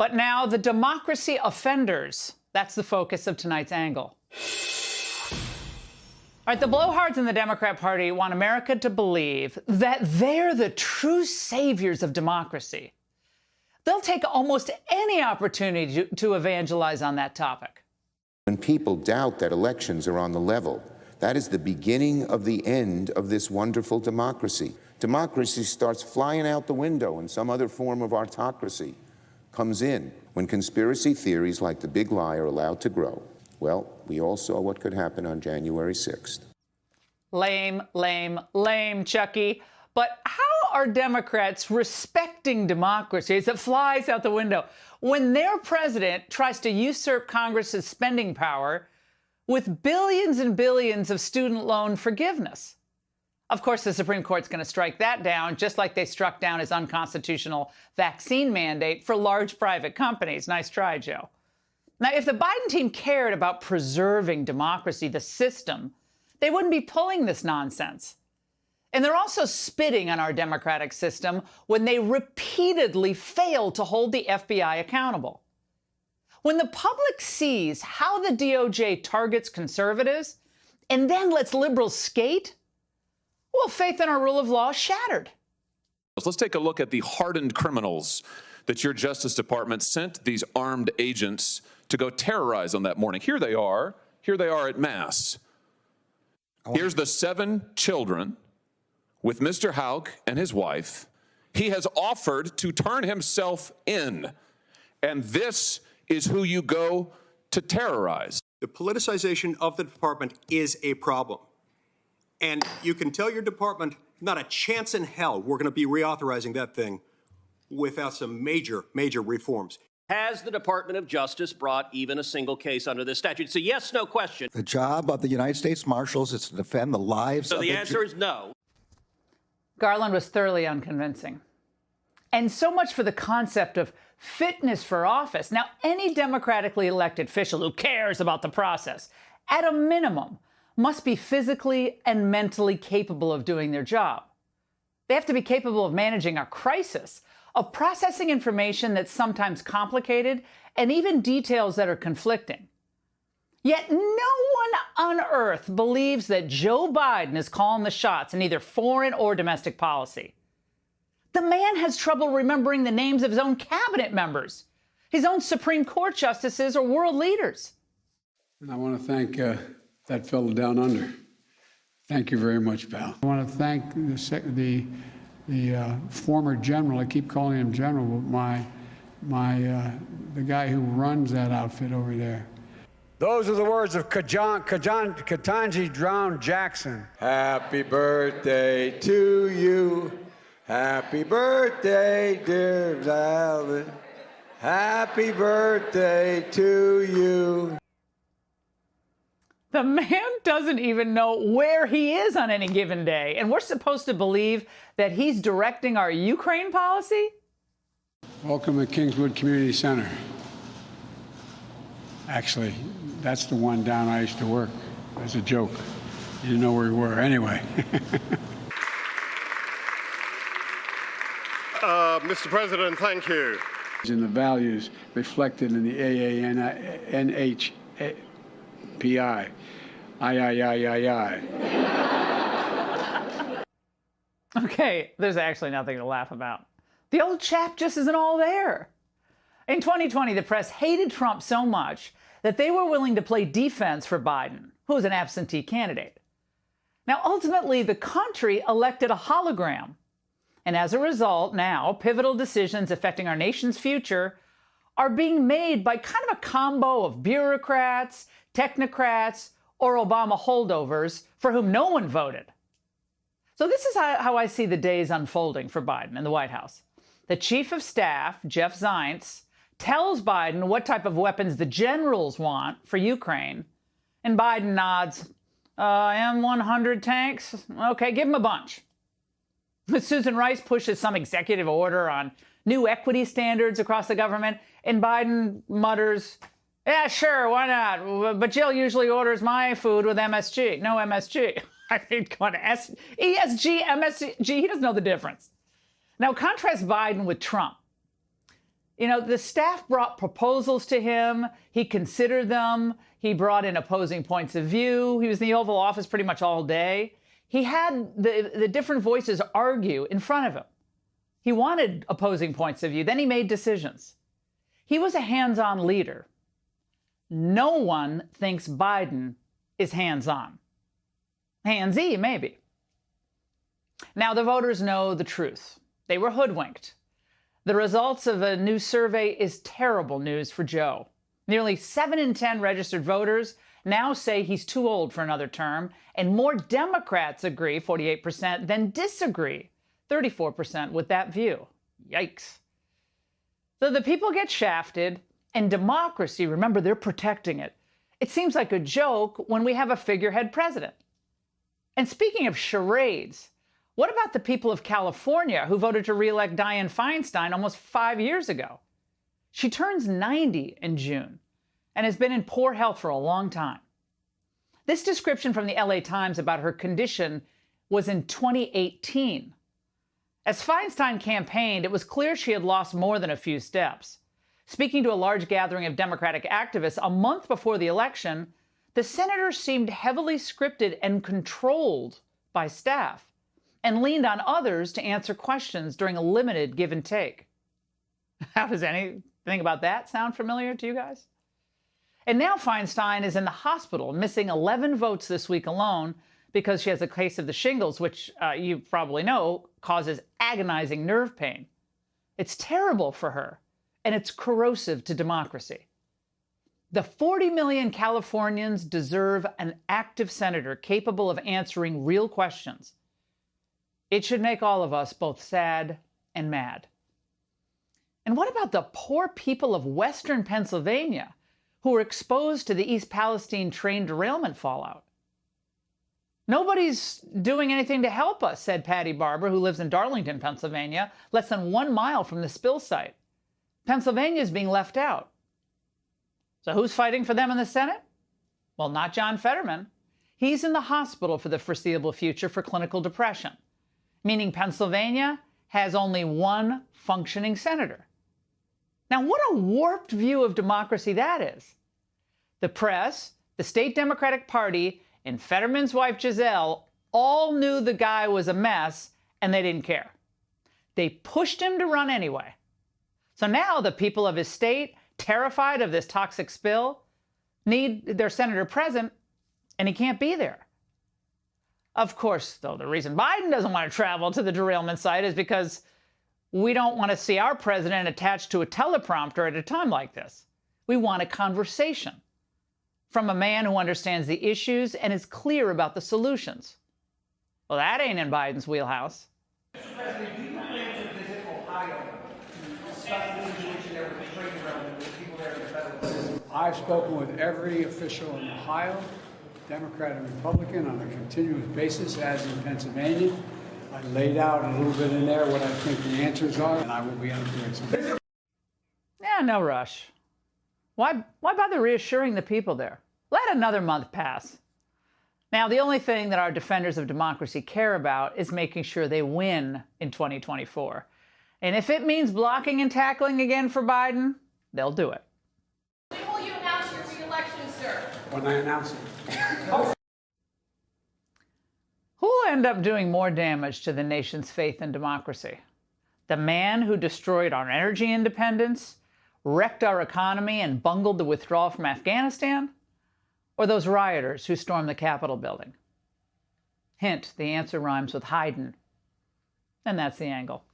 But now the democracy offenders. That's the focus of tonight's angle. All right, the blowhards in the Democrat Party want America to believe that they're the true saviors of democracy. They'll take almost any opportunity to evangelize on that topic. When people doubt that elections are on the level, that is the beginning of the end of this wonderful democracy. Democracy starts flying out the window and some other form of autocracy comes in when conspiracy theories like the big lie are allowed to grow. Well, we all saw what could happen on January 6th. Lame, lame, lame, Chucky. But how are Democrats respecting democracy as it flies out the window when their president tries to usurp Congress's spending power with billions and billions of student loan forgiveness? Of course, the Supreme Court's going to strike that down, just like they struck down his unconstitutional vaccine mandate for large private companies. Nice try, Joe. Now, if the Biden team cared about preserving democracy, the system, they wouldn't be pulling this nonsense. And they're also spitting on our democratic system when they repeatedly fail to hold the FBI accountable. When the public sees how the DOJ targets conservatives and then lets liberals skate, well, faith in our rule of law is shattered. Let's take a look at the hardened criminals that your Justice Department sent these armed agents to go terrorize on that morning. Here they are at Mass. Here's the 7 children with Mr. Houck and his wife. He has offered to turn himself in, and this is who you go to terrorize. The politicization of the department is a problem. And you can tell your department, not a chance in hell we're going to be reauthorizing that thing without some major, major reforms. Has the Department of Justice brought even a single case under this statute? It's a yes, no question. The job of the United States Marshals is to defend the lives of So the answer is no. Garland was thoroughly unconvincing. And so much for the concept of fitness for office. Now, any democratically elected official who cares about the process, at a minimum, must be physically and mentally capable of doing their job. They have to be capable of managing a crisis, of processing information that's sometimes complicated, and even details that are conflicting. Yet no one on earth believes that Joe Biden is calling the shots in either foreign or domestic policy. The man has trouble remembering the names of his own cabinet members, his own Supreme Court justices, or world leaders. And I want to thank that fellow down under. Thank you very much, pal. I want to thank the former general. I keep calling him general, but the guy who runs that outfit over there. Those are the words of Ketanji Brown Jackson. Happy birthday to you. Happy birthday, dear Valen. Happy birthday to you. The man doesn't even know where he is on any given day, and we're supposed to believe that he's directing our Ukraine policy? Welcome to Kingswood Community Center. Actually, that's the one down I used to work. As a joke. You didn't know where we were. Anyway. Mr. President, thank you. And the values reflected in the AANHPI. Okay, there's actually nothing to laugh about. The old chap just isn't all there. In 2020, the press hated Trump so much that they were willing to play defense for Biden, who was an absentee candidate. Now, ultimately, the country elected a hologram. And as a result, now, pivotal decisions affecting our nation's future are being made by kind of a combo of bureaucrats, technocrats, or Obama holdovers for whom no one voted. So this is how I see the days unfolding for Biden in the White House. The chief of staff, Jeff Zients, tells Biden what type of weapons the generals want for Ukraine, and Biden nods, M100 tanks? Okay, give him a bunch. Susan Rice pushes some executive order on new equity standards across the government, and Biden mutters, yeah, sure, why not? But Jill usually orders my food with MSG. No MSG. I mean, come on, ESG, MSG, he doesn't know the difference. Now, contrast Biden with Trump. You know, the staff brought proposals to him. He considered them. He brought in opposing points of view. He was in the Oval Office pretty much all day. He had the different voices argue in front of him. He wanted opposing points of view. Then he made decisions. He was a hands-on leader. No one thinks Biden is hands-on. Handsy, maybe. Now, the voters know the truth. They were hoodwinked. The results of a new survey is terrible news for Joe. Nearly 7 in 10 registered voters now say he's too old for another term, and more Democrats agree, 48%, than disagree, 34%, with that view. Yikes. So the people get shafted, and democracy, remember, they're protecting it. It seems like a joke when we have a figurehead president. And speaking of charades, what about the people of California who voted to re-elect Dianne Feinstein almost 5 years ago? She turns 90 in June and has been in poor health for a long time. This description from the LA Times about her condition was in 2018. As Feinstein campaigned, it was clear she had lost more than a few steps. Speaking to a large gathering of Democratic activists a month before the election, the senator seemed heavily scripted and controlled by staff, and leaned on others to answer questions during a limited give and take. How does anything about that sound familiar to you guys? And now Feinstein is in the hospital, missing 11 votes this week alone because she has a case of the shingles, which you probably know causes agonizing nerve pain. It's terrible for her, and it's corrosive to democracy. The 40 million Californians deserve an active senator capable of answering real questions. It should make all of us both sad and mad. And what about the poor people of Western Pennsylvania who were exposed to the East Palestine train derailment fallout? Nobody's doing anything to help us, said Patty Barber, who lives in Darlington, Pennsylvania, less than 1 mile from the spill site. Pennsylvania is being left out. So who's fighting for them in the Senate? Well, not John Fetterman. He's in the hospital for the foreseeable future for clinical depression, meaning Pennsylvania has only one functioning senator. Now, what a warped view of democracy that is. The press, the state Democratic Party, and Fetterman's wife Giselle all knew the guy was a mess, and they didn't care. They pushed him to run anyway. So now the people of his state, terrified of this toxic spill, need their senator present, and he can't be there. Of course, though, the reason Biden doesn't want to travel to the derailment site is because we don't want to see our president attached to a teleprompter at a time like this. We want a conversation from a man who understands the issues and is clear about the solutions. Well, that ain't in Biden's wheelhouse. Mr. President, do you plan to visit Ohio to discuss the situation there with the trade derailment with people there in the federal system? I've spoken with every official in Ohio, Democrat and Republican, on a continuous basis, as in Pennsylvania. I laid out a little bit in there what I think the answers are, and I will be answering some. Yeah, no rush. Why bother reassuring the people there? Let another month pass. Now, the only thing that our defenders of democracy care about is making sure they win in 2024. And if it means blocking and tackling again for Biden, they'll do it. When will you announce your re-election, sir? When I announce it. Who'll end up doing more damage to the nation's faith in democracy? The man who destroyed our energy independence, wrecked our economy, and bungled the withdrawal from Afghanistan? Or those rioters who stormed the Capitol building? Hint, the answer rhymes with Haydn. And that's the angle.